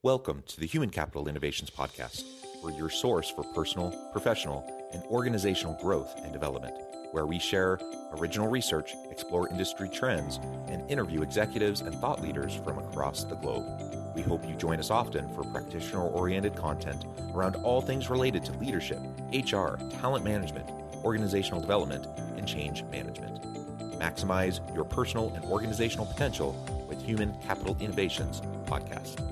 Welcome to the Human Capital Innovations Podcast. We're your source for personal, professional, and organizational growth and development, where we share original research, explore industry trends, and interview executives and thought leaders from across the globe. We hope you join us often for practitioner-oriented content around all things related to leadership, HR, talent management, organizational development, and change management. Maximize your personal and organizational potential with Human Capital Innovations Podcast.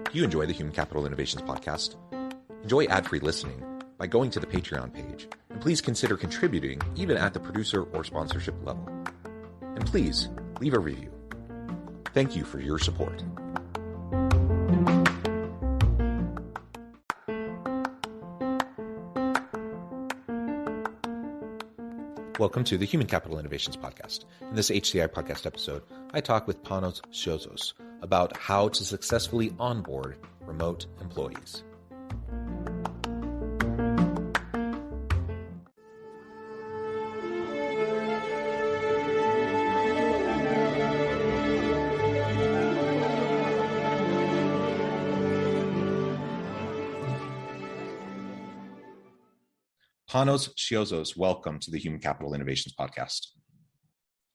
If you enjoy the Human Capital Innovations Podcast, enjoy ad-free listening by going to the Patreon page, and please consider contributing even at the producer or sponsorship level. And please leave a review. Thank you for your support. Welcome to the Human Capital Innovations Podcast. In this HCI Podcast episode, I talk with Panos Siozos about how to successfully onboard remote employees. Panos Siozos, welcome to the Human Capital Innovations Podcast.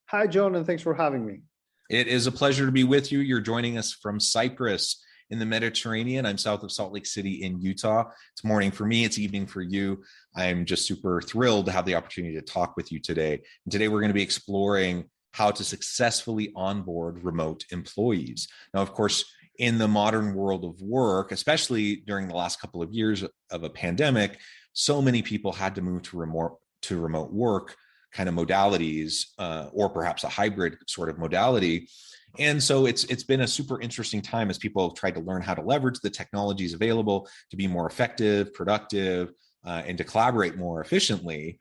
Hi, John, and thanks for having me. It is a pleasure to be with you. You're joining us from Cyprus in the Mediterranean. I'm south of Salt Lake City in Utah. It's morning for me. It's evening for you. I'm just super thrilled to have the opportunity to talk with you today. And today we're going to be exploring how to successfully onboard remote employees. Now, of course, in the modern world of work, especially during the last couple of years of a pandemic, so many people had to move to remote work kind of modalities, or perhaps a hybrid sort of modality. And so it's been a super interesting time as people have tried to learn how to leverage the technologies available to be more effective, productive, and to collaborate more efficiently.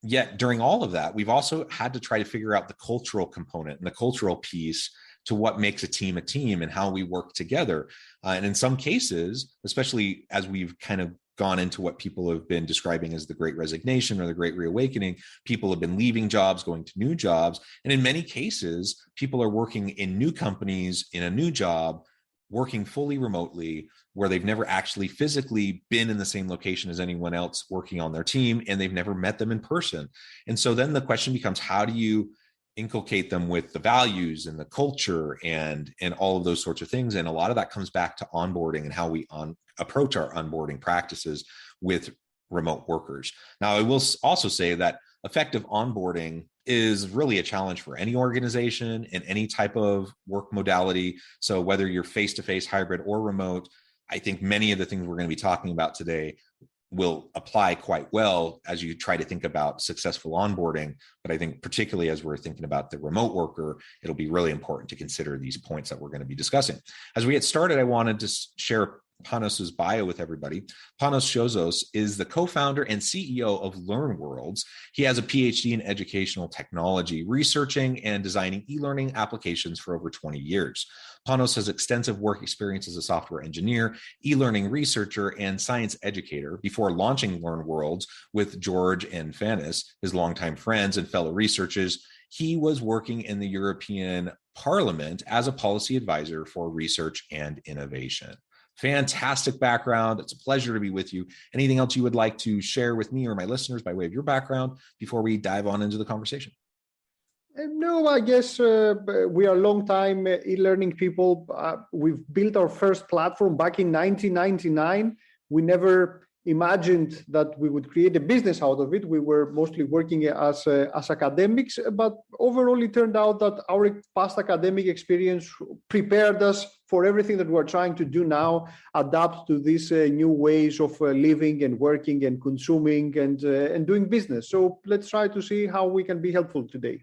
Yet during all of that, we've also had to try to figure out the cultural component and the cultural piece to what makes a team and how we work together. And in some cases, especially as we've kind of gone into what people have been describing as the Great Resignation or the Great Reawakening, people have been leaving jobs, going to new jobs. And in many cases, people are working in new companies, in a new job, working fully remotely, where they've never actually physically been in the same location as anyone else working on their team, and they've never met them in person. And so then the question becomes, how do you inculcate them with the values and the culture and all of those sorts of things? And a lot of that comes back to onboarding and how we approach our onboarding practices with remote workers. Now, I will also say that effective onboarding is really a challenge for any organization in any type of work modality. So whether you're face-to-face, hybrid, or remote, I think many of the things we're going to be talking about today will apply quite well as you try to think about successful onboarding. But I think particularly as we're thinking about the remote worker, it'll be really important to consider these points that we're going to be discussing. As we get started, I wanted to share Panos' bio with everybody. Panos Siozos is the co-founder and CEO of LearnWorlds. He has a PhD in educational technology, researching and designing e-learning applications for over 20 years. Panos has extensive work experience as a software engineer, e-learning researcher, and science educator before launching LearnWorlds with George and Panos, his longtime friends and fellow researchers. He was working in the European Parliament as a policy advisor for research and innovation. Fantastic background. It's a pleasure to be with you. Anything else you would like to share with me or my listeners by way of your background before we dive on into the conversation? No, I guess we are long-time e-learning people. We've built our first platform back in 1999. We never imagined that we would create a business out of it. We were mostly working as academics, but overall it turned out that our past academic experience prepared us for everything that we're trying to do now, adapt to these new ways of living and working and consuming and doing business. So let's try to see how we can be helpful today.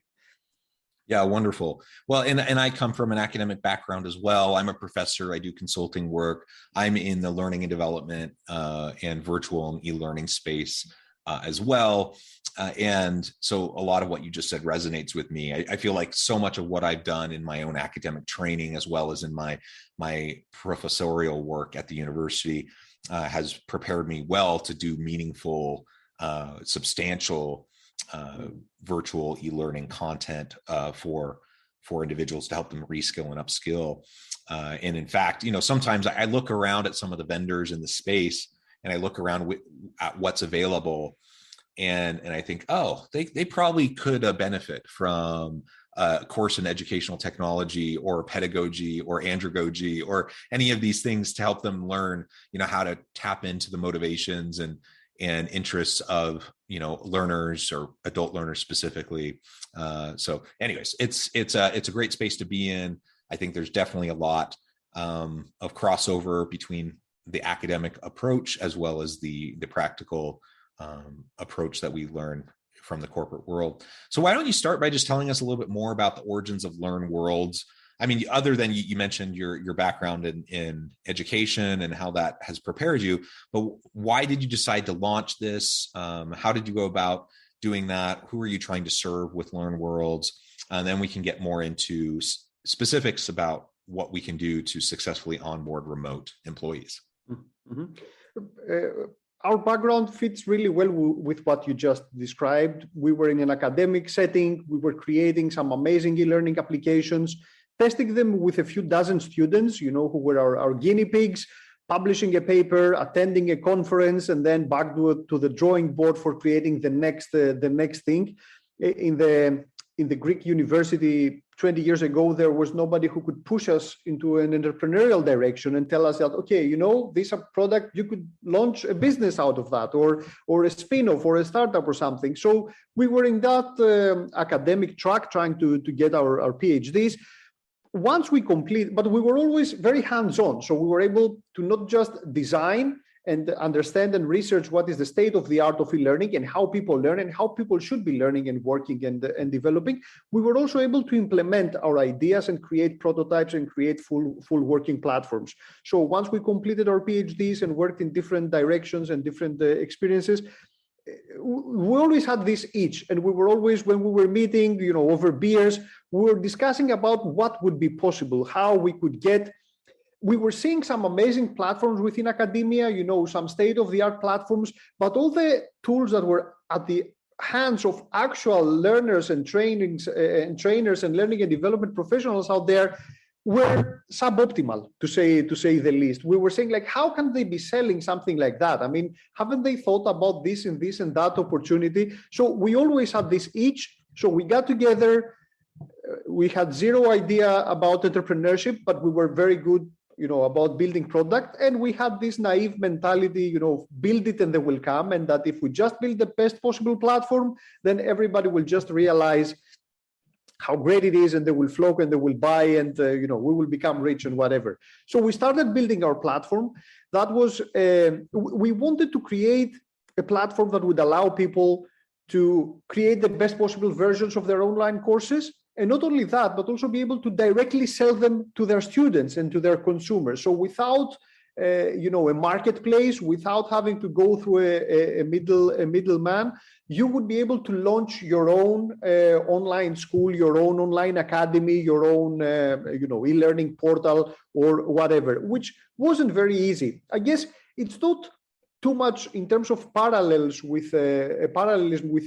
Yeah, wonderful. Well, and I come from an academic background as well. I'm a professor. I do consulting work. I'm in the learning and development and virtual and e-learning space as well. And so a lot of what you just said resonates with me. I feel like so much of what I've done in my own academic training, as well as in my professorial work at the university, has prepared me well to do meaningful, substantial virtual e-learning content for individuals to help them reskill and upskill. And in fact, sometimes I look around at some of the vendors in the space, and I look around at what's available, and I think, oh, they probably could benefit from a course in educational technology or pedagogy or andragogy or any of these things to help them learn, how to tap into the motivations and interests of, learners or adult learners specifically. So anyways, it's a great space to be in. I think there's definitely a lot of crossover between the academic approach as well as the practical approach that we learn from the corporate world. So why don't you start by just telling us a little bit more about the origins of Learn Worlds? I mean, other than you mentioned your background in education and how that has prepared you, but why did you decide to launch this? How did you go about doing that? Who are you trying to serve with Learn Worlds? And then we can get more into specifics about what we can do to successfully onboard remote employees. Mm-hmm. Our background fits really well with what you just described. We were in an academic setting. We were creating some amazing e-learning applications, testing them with a few dozen students, who were our guinea pigs, publishing a paper, attending a conference, and then back to the drawing board for creating the next thing. In the Greek university 20 years ago, there was nobody who could push us into an entrepreneurial direction and tell us that, okay, this is a product, you could launch a business out of that, or a spin-off or a startup or something. So we were in that academic track trying to get our PhDs. Once we complete, but we were always very hands-on. So we were able to not just design and understand and research what is the state of the art of e-learning and how people learn and how people should be learning and working and developing. We were also able to implement our ideas and create prototypes and create full working platforms. So once we completed our PhDs and worked in different directions and different experiences, we always had this itch, and we were always, when we were meeting, over beers, we were discussing about what would be possible, how we could get. We were seeing some amazing platforms within academia, some state-of-the-art platforms, but all the tools that were at the hands of actual learners and trainers and learning and development professionals out there were suboptimal, to say the least. We were saying, how can they be selling something like that? I mean, haven't they thought about this and that opportunity? So we always had this itch. So we got together. We had zero idea about entrepreneurship, but we were very good about building product. And we had this naive mentality, build it and they will come. And that if we just build the best possible platform, then everybody will just realize how great it is and they will flock and they will buy and, we will become rich and whatever. So we started building our platform. That was, we wanted to create a platform that would allow people to create the best possible versions of their online courses. And not only that, but also be able to directly sell them to their students and to their consumers. So without, a marketplace, without having to go through a middleman, you would be able to launch your own online school, your own online academy, your own, e-learning portal or whatever, which wasn't very easy. I guess it's not too much in terms of parallelism with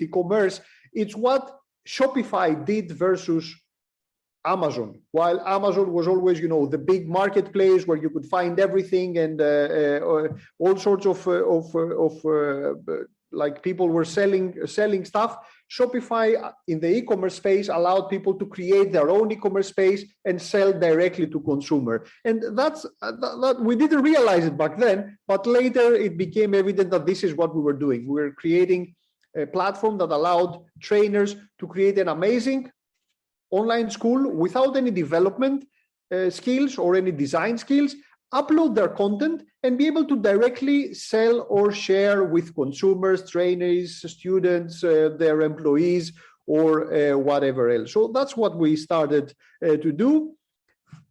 e-commerce. It's what Shopify did versus Amazon. While Amazon was always, the big marketplace where you could find everything and all sorts of people were selling stuff. Shopify in the e-commerce space allowed people to create their own e-commerce space and sell directly to consumer. And that we didn't realize it back then, but later it became evident that this is what we were doing. We were creating a platform that allowed trainers to create an amazing online school without any development skills or any design skills, upload their content and be able to directly sell or share with consumers, trainees, students, their employees, or whatever else. So that's what we started to do.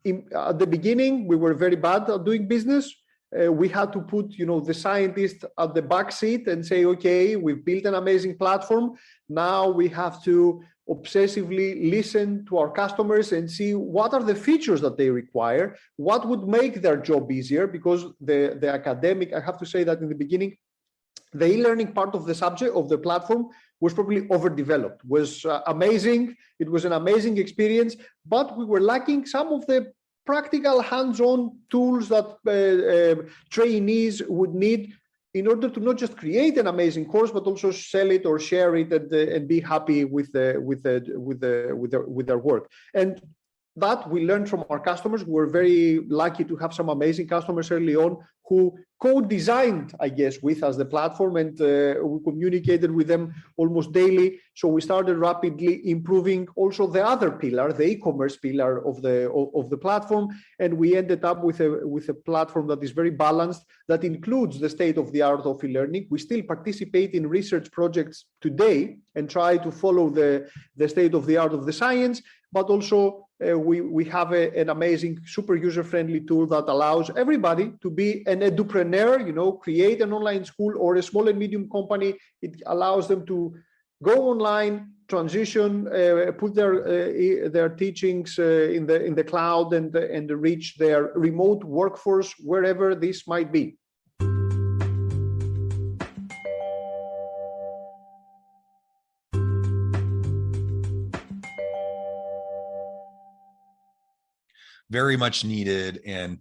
At the beginning, we were very bad at doing business. We had to put, the scientist at the back seat and say, okay, we've built an amazing platform. Now we have to obsessively listen to our customers and see what are the features that they require, what would make their job easier, because the academic, I have to say that in the beginning, the e-learning part of the subject of the platform was probably overdeveloped, was amazing. It was an amazing experience, but we were lacking some of the practical hands-on tools that trainees would need in order to not just create an amazing course, but also sell it or share it and be happy with their work. And that we learned from our customers. We were very lucky to have some amazing customers early on who co-designed, I guess, with us the platform, and we communicated with them almost daily. So we started rapidly improving also the other pillar, the e-commerce pillar of the platform, and we ended up with a platform that is very balanced, that includes the state-of-the-art of e-learning. We still participate in research projects today and try to follow the state-of-the-art of the science, but also we have an amazing, super user-friendly tool that allows everybody to be an edupreneur, create an online school or a small and medium company. It allows them to go online, transition, put their teachings in the cloud and reach their remote workforce wherever this might be. Very much needed, and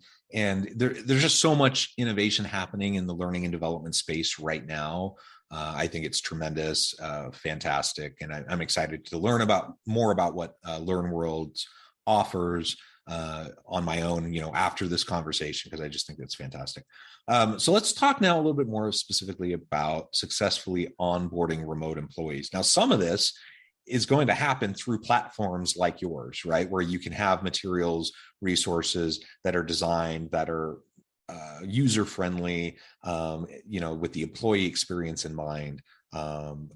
there's just so much innovation happening in the learning and development space right now. I think it's tremendous, fantastic, and I'm excited to learn more about what LearnWorld offers on my own, after this conversation, because I just think that's fantastic. So let's talk now a little bit more specifically about successfully onboarding remote employees. Now, some of this is going to happen through platforms like yours, right? Where you can have materials, resources that are designed, that are user-friendly, with the employee experience in mind,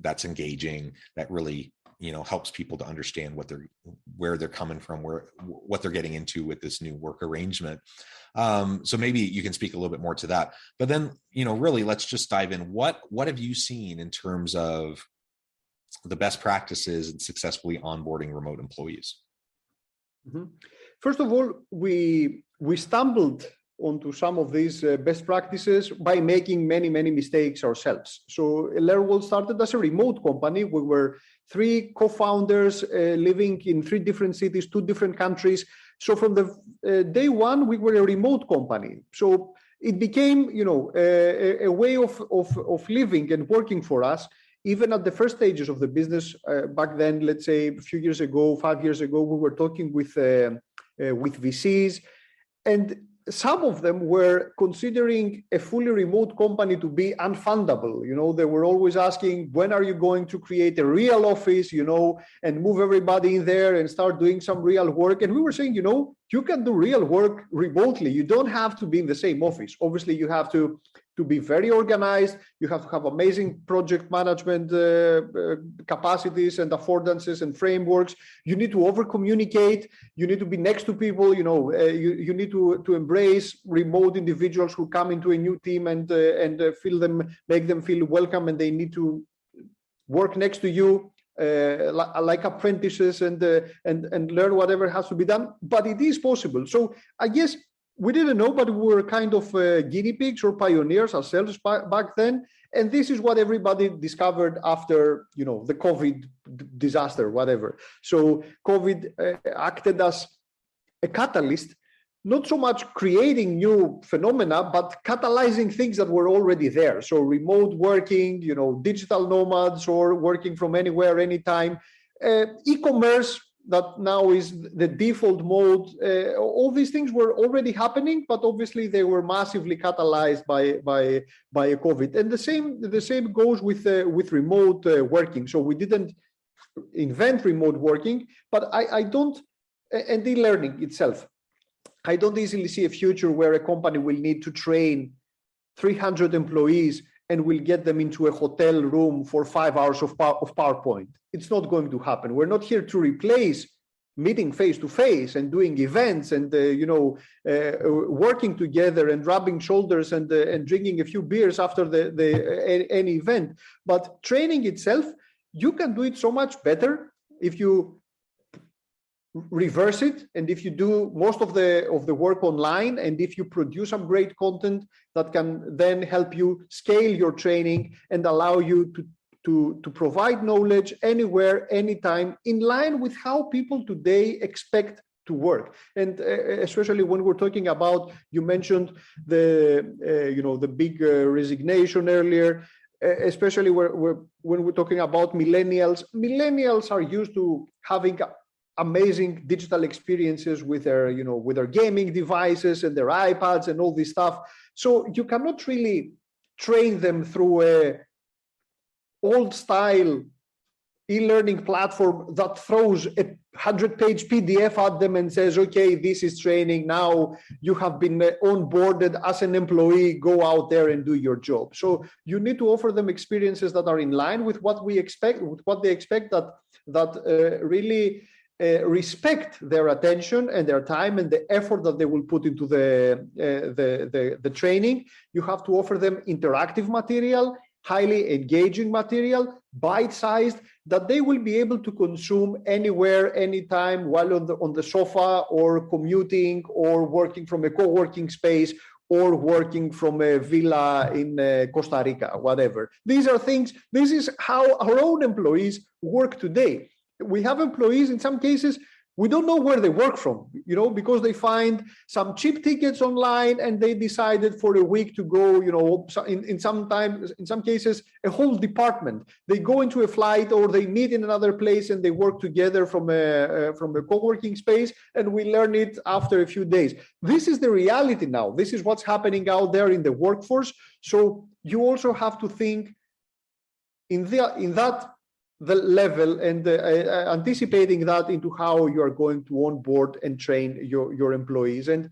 that's engaging, that really, helps people to understand where they're coming from, what they're getting into with this new work arrangement. So maybe you can speak a little bit more to that. But then, really, let's just dive in. What have you seen in terms of the best practices in successfully onboarding remote employees? Mm-hmm. First of all, we stumbled onto some of these best practices by making many mistakes ourselves. So LearnWorld started as a remote company. We were 3 co-founders living in 3 different cities, 2 different countries. So from the day one, we were a remote company. So it became, a way of living and working for us. Even at the first stages of the business, back then, let's say a few years ago, 5 years ago, we were talking with VCs, and some of them were considering a fully remote company to be unfundable. They were always asking, when are you going to create a real office, and move everybody in there and start doing some real work? And we were saying, you can do real work remotely. You don't have to be in the same office. Obviously, you have to be very organized. You have to have amazing project management capacities and affordances and frameworks. You need to over-communicate. You need to be next to people. You need to embrace remote individuals who come into a new team and make them feel welcome, and they need to work next to you. Like apprentices and learn whatever has to be done, but it is possible. So I guess we didn't know, but we were kind of guinea pigs or pioneers ourselves back then. And this is what everybody discovered after, the COVID disaster, whatever. So COVID acted as a catalyst, not so much creating new phenomena, but catalyzing things that were already there. So remote working, digital nomads, or working from anywhere, anytime, e-commerce that now is the default mode. All these things were already happening, but obviously they were massively catalyzed by COVID. And the same goes with remote working. So we didn't invent remote working, but I don't, and e-learning itself, I don't easily see a future where a company will need to train 300 employees and will get them into a hotel room for 5 hours of PowerPoint. It's not going to happen. We're not here to replace meeting face to face and doing events and working together and rubbing shoulders and drinking a few beers after any event. But training itself, you can do it so much better if you reverse it, and if you do most of the work online, and if you produce some great content that can then help you scale your training and allow you to provide knowledge anywhere, anytime, in line with how people today expect to work. And especially when we're talking about, you mentioned the big resignation earlier, especially when we're talking about millennials are used to having amazing digital experiences with their gaming devices and their iPads and all this stuff. So you cannot really train them through a old style e-learning platform that throws a 100-page PDF at them and says, okay, this is training. Now you have been onboarded as an employee, go out there and do your job. So you need to offer them experiences that are in line with what we expect, with what they expect, that really respect their attention and their time and the effort that they will put into the training. You have to offer them interactive material, highly engaging material, bite-sized, that they will be able to consume anywhere, anytime, while on the sofa, or commuting, or working from a co-working space, or working from a villa in Costa Rica, whatever. These are things, this is how our own employees work today. We have employees, in some cases, we don't know where they work from, because they find some cheap tickets online and they decided for a week to go, in some cases, a whole department. They go into a flight, or they meet in another place and they work together from a co-working space, and we learn it after a few days. This is the reality now. This is what's happening out there in the workforce. So you also have to think in that the level, and anticipating that into how you are going to onboard and train your employees. And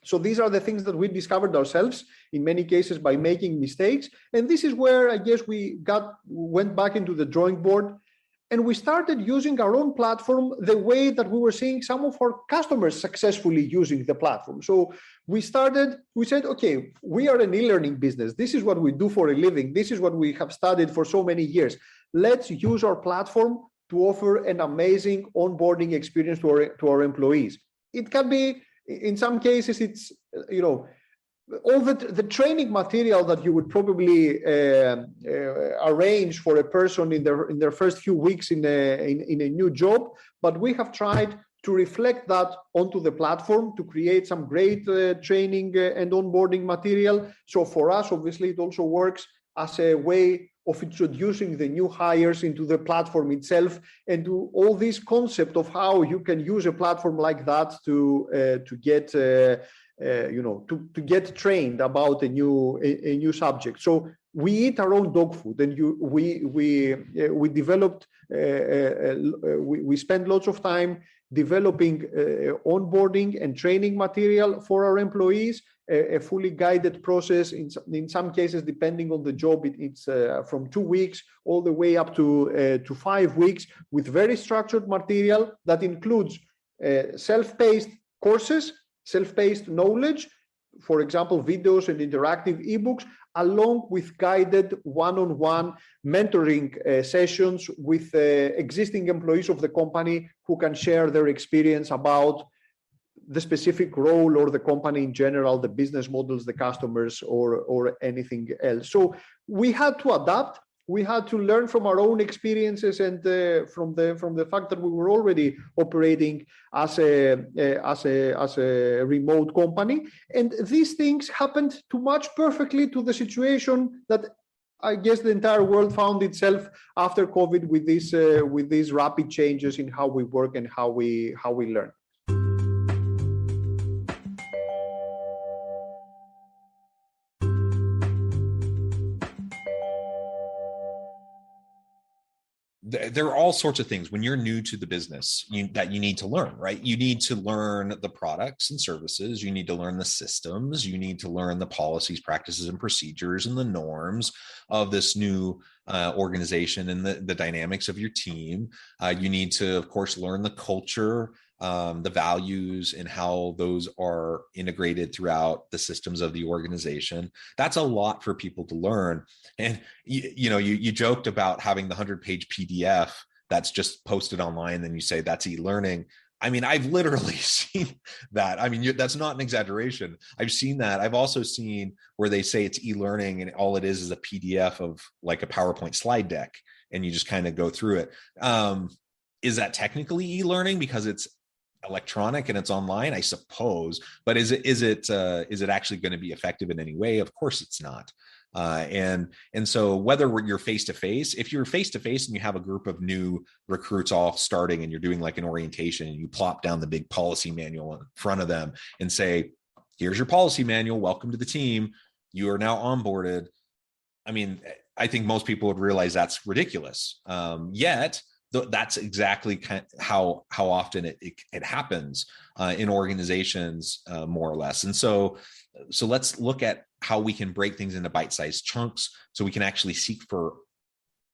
so these are the things that we discovered ourselves, in many cases by making mistakes. And this is where I guess we went back into the drawing board, and we started using our own platform the way that we were seeing some of our customers successfully using the platform. So we said, okay, we are an e-learning business. This is what we do for a living. This is what we have studied for so many years. Let's use our platform to offer an amazing onboarding experience to our employees. It can be, in some cases, it's, all the training material that you would probably arrange for a person in their first few weeks in a new job, but we have tried to reflect that onto the platform to create some great training and onboarding material. So for us, obviously, it also works as a way of introducing the new hires into the platform itself, and to all this concept of how you can use a platform like that to get trained about a new subject. So we eat our own dog food, and we developed. We spend lots of time developing onboarding and training material for our employees. A fully guided process. In some cases, depending on the job, it's from 2 weeks all the way up to 5 weeks, with very structured material that includes self-paced courses, self-paced knowledge, for example, videos and interactive ebooks, along with guided one-on-one mentoring sessions with existing employees of the company who can share their experience about the specific role or the company in general, the business models, the customers, or anything else. So we had to adapt. We had to learn from our own experiences, and from the fact that we were already operating as a remote company. And these things happened to match perfectly to the situation that I guess the entire world found itself after COVID, with these rapid changes in how we work and how we learn. There are all sorts of things when you're new to the business that you need to learn, right? You need to learn the products and services. You need to learn the systems. You need to learn the policies, practices, and procedures, and the norms of this new organization, and the dynamics of your team. You need to, of course, learn the culture, the values, and how those are integrated throughout the systems of the organization. That's a lot for people to learn. And you joked about having the 100-page PDF that's just posted online, then you say that's e-learning. I mean, I've literally seen that. I mean, that's not an exaggeration. I've seen that. I've also seen where they say it's e-learning and all it is a PDF of like a PowerPoint slide deck, and you just kind of go through it. Is that technically e-learning because it's electronic and it's online? I suppose, but is it actually going to be effective in any way? Of course, it's not. And so whether you're face-to-face, if you're face-to-face and you have a group of new recruits all starting and you're doing like an orientation and you plop down the big policy manual in front of them and say, here's your policy manual, welcome to the team, you are now onboarded. I mean, I think most people would realize that's ridiculous. Yet that's exactly how often it happens in organizations, more or less. And so let's look at how we can break things into bite-sized chunks so we can actually seek for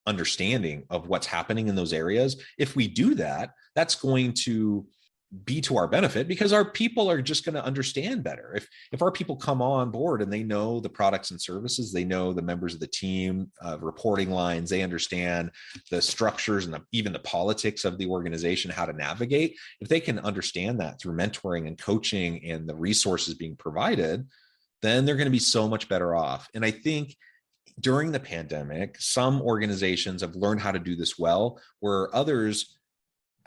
understanding of what's happening in those areas. If we do that, that's going to be to our benefit because our people are just going to understand better. If our people come on board and they know the products and services, they know the members of the team, reporting lines, they understand the structures and even the politics of the organization, how to navigate. If they can understand that through mentoring and coaching and the resources being provided, then they're going to be so much better off. And I think during the pandemic, some organizations have learned how to do this well, where others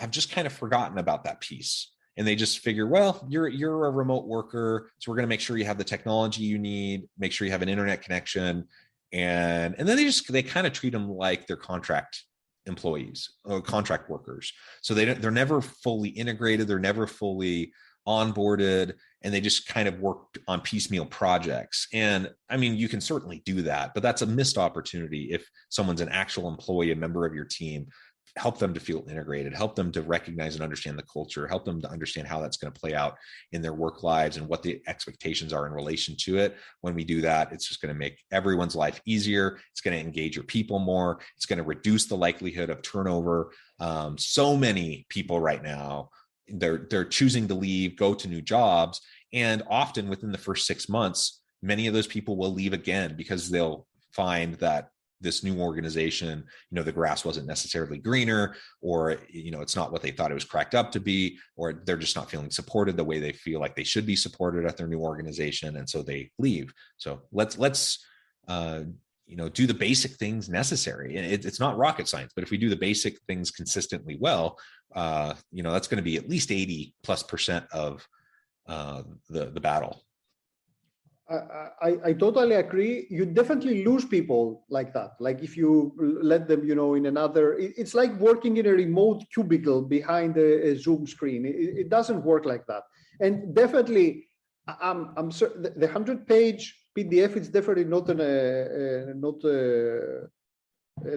have just kind of forgotten about that piece. And they just figure, well, you're a remote worker, so we're going to make sure you have the technology you need, make sure you have an internet connection. And then they kind of treat them like they're contract employees or contract workers. So they're never fully integrated. They're never fully onboarded, and they just kind of work on piecemeal projects. And I mean, you can certainly do that, but that's a missed opportunity. If someone's an actual employee, a member of your team, help them to feel integrated, help them to recognize and understand the culture, help them to understand how that's going to play out in their work lives and what the expectations are in relation to it. When we do that, it's just going to make everyone's life easier. It's going to engage your people more. It's going to reduce the likelihood of turnover. So many people right now, they're choosing to leave, go to new jobs. And often within the first 6 months, many of those people will leave again because they'll find that this new organization, the grass wasn't necessarily greener, or, it's not what they thought it was cracked up to be, or they're just not feeling supported the way they feel like they should be supported at their new organization. And so they leave. So let's do the basic things necessary. And it's not rocket science, but if we do the basic things consistently well, that's going to be at least 80+% of the battle. I totally agree. You definitely lose people like that. Like if you let them, in another, it's like working in a remote cubicle behind a Zoom screen. It doesn't work like that. And definitely, I'm certain the 100-page PDF is definitely not an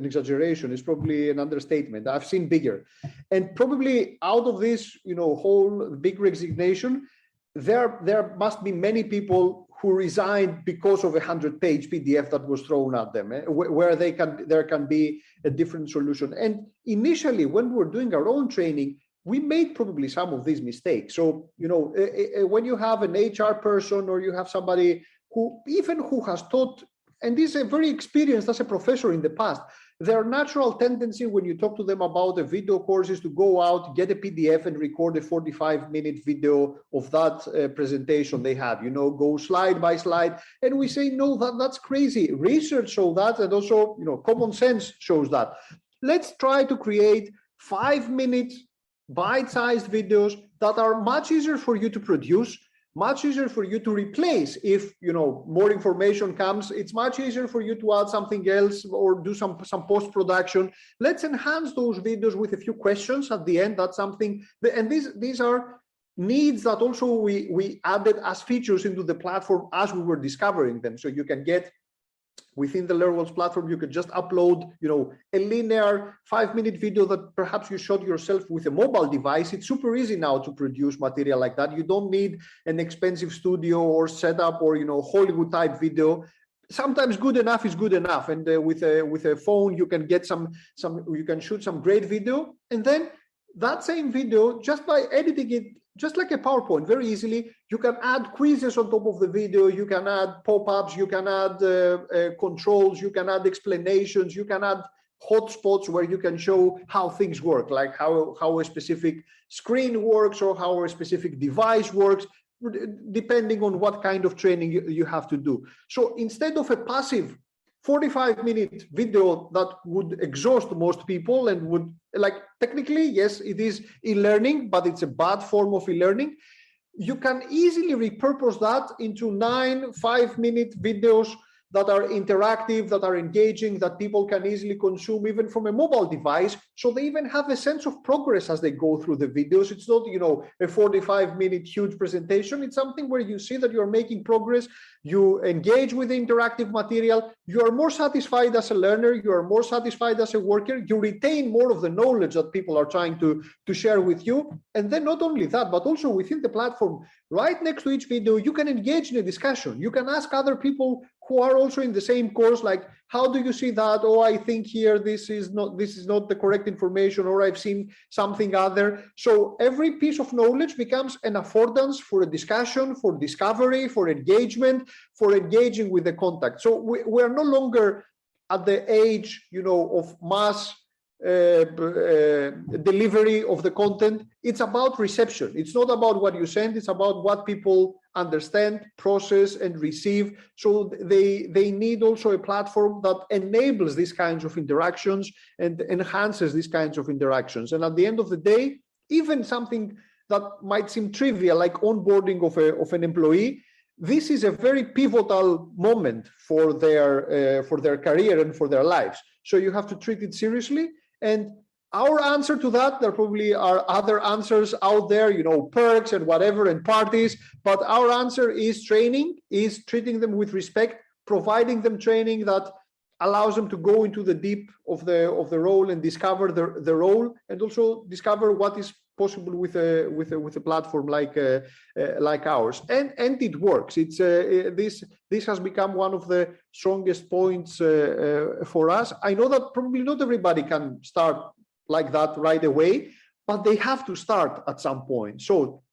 exaggeration. It's probably an understatement. I've seen bigger. And probably out of this, whole big resignation, there must be many people who resigned because of a 100-page PDF that was thrown at them, where there can be a different solution. And initially, when we were doing our own training, we made probably some of these mistakes. So, when you have an HR person or you have somebody who has taught and is very experienced as a professor in the past, their natural tendency when you talk to them about the video course is to go out, get a PDF and record a 45-minute video of that presentation they have, go slide by slide. And we say, no, that's crazy. Research shows that, and also, common sense shows that. Let's try to create 5-minute bite-sized videos that are much easier for you to produce, much easier for you to replace. If more information comes, it's much easier for you to add something else or do some post-production. Let's enhance those videos with a few questions at the end. That's something, and these are needs that also we added as features into the platform as we were discovering them. So you can get within the LearnWorlds platform, you could just upload, a linear 5-minute video that perhaps you shot yourself with a mobile device. It's super easy now to produce material like that. You don't need an expensive studio or setup or, Hollywood type video. Sometimes good enough is good enough. And with a phone, you can get you can shoot some great video. And then that same video, just by editing it, just like a PowerPoint, very easily, you can add quizzes on top of the video, you can add pop-ups, you can add controls, you can add explanations, you can add hotspots where you can show how things work, like how a specific screen works or how a specific device works, depending on what kind of training you have to do. So instead of a passive 45-minute video that would exhaust most people and would, like, technically, yes, it is e-learning, but it's a bad form of e-learning. You can easily repurpose that into 9 5-minute videos that are interactive, that are engaging, that people can easily consume even from a mobile device. So they even have a sense of progress as they go through the videos. It's not, a 45-minute huge presentation. It's something where you see that you're making progress. You engage with the interactive material. You are more satisfied as a learner. You are more satisfied as a worker. You retain more of the knowledge that people are trying to share with you. And then not only that, but also within the platform, right next to each video, you can engage in a discussion. You can ask other people who are also in the same course, like, how do you see that? Oh, I think here this is not the correct information, or I've seen something other. So every piece of knowledge becomes an affordance for a discussion, for discovery, for engagement, for engaging with the contact. So we're no longer at the age, of mass delivery of the content. It's about reception. It's not about what you send. It's about what people understand, process, and receive. So they need also a platform that enables these kinds of interactions and enhances these kinds of interactions. And at the end of the day, even something that might seem trivial, like onboarding of an employee, this is a very pivotal moment for their career and for their lives. So you have to treat it seriously. And our answer to that, there probably are other answers out there, perks and whatever and parties, but our answer is training, is treating them with respect, providing them training that allows them to go into the deep of the role and discover the role, and also discover what is possible with a platform like ours. And it works. It's this has become one of the strongest points for us. I know that probably not everybody can start like that right away, but they have to start at some point. So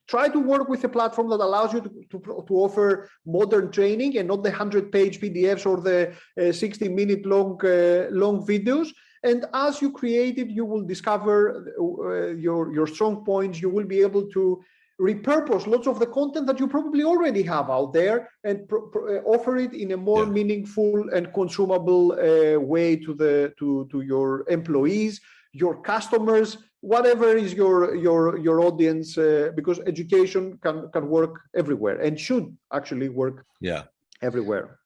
try to work with a platform that allows you to offer modern training and not the 100-page PDFs or the 60-minute long videos. And as you create it, you will discover your strong points. You will be able to repurpose lots of the content that you probably already have out there and offer it in a more meaningful and consumable way to your employees, your customers, whatever is your audience, because education can work everywhere and should actually work everywhere.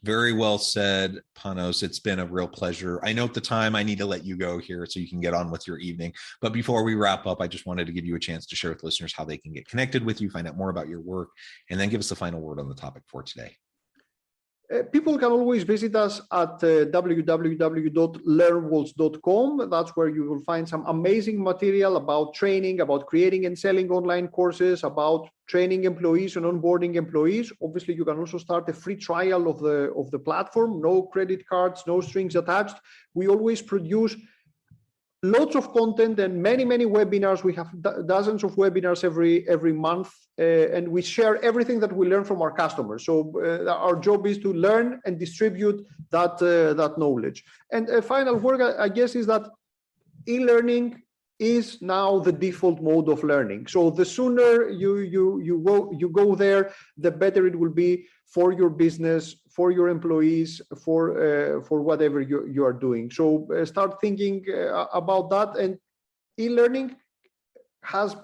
Very well said, Panos. It's been a real pleasure. I note the time. I need to let you go here so you can get on with your evening. But before we wrap up, I just wanted to give you a chance to share with listeners how they can get connected with you, find out more about your work, and then give us the final word on the topic for today. People can always visit us at www.learnwaltz.com. That's where you will find some amazing material about training, about creating and selling online courses, about training employees and onboarding employees. Obviously, you can also start a free trial of the platform. No credit cards, no strings attached. We always produce lots of content and many webinars. We have dozens of webinars every month, and we share everything that we learn from our customers. So our job is to learn and distribute that knowledge. And a final word, I guess, is that e-learning is now the default mode of learning. So the sooner you go there, the better it will be for your business, for your employees, for whatever you are doing. So start thinking about that. And e-learning has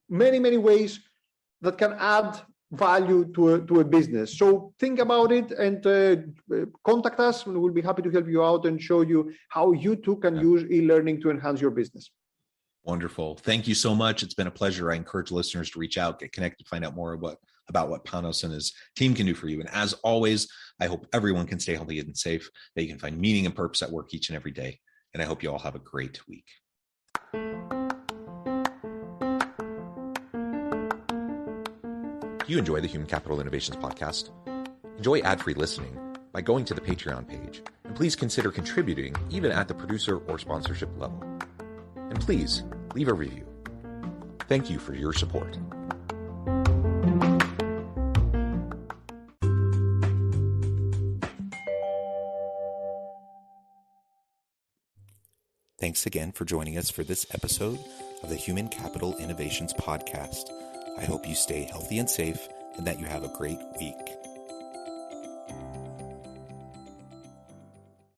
many ways that can add value to a business. So think about it and contact us, and we'll be happy to help you out and show you how you too can use e-learning to enhance your business. Wonderful. Thank you so much. It's been a pleasure. I encourage listeners to reach out, get connected, find out more about what Panos and his team can do for you. And as always, I hope everyone can stay healthy and safe, that you can find meaning and purpose at work each and every day. And I hope you all have a great week. Do you enjoy the Human Capital Innovations podcast? Enjoy ad-free listening by going to the Patreon page. And please consider contributing even at the producer or sponsorship level. And please leave a review. Thank you for your support. Thanks again for joining us for this episode of the Human Capital Innovations Podcast. I hope you stay healthy and safe and that you have a great week.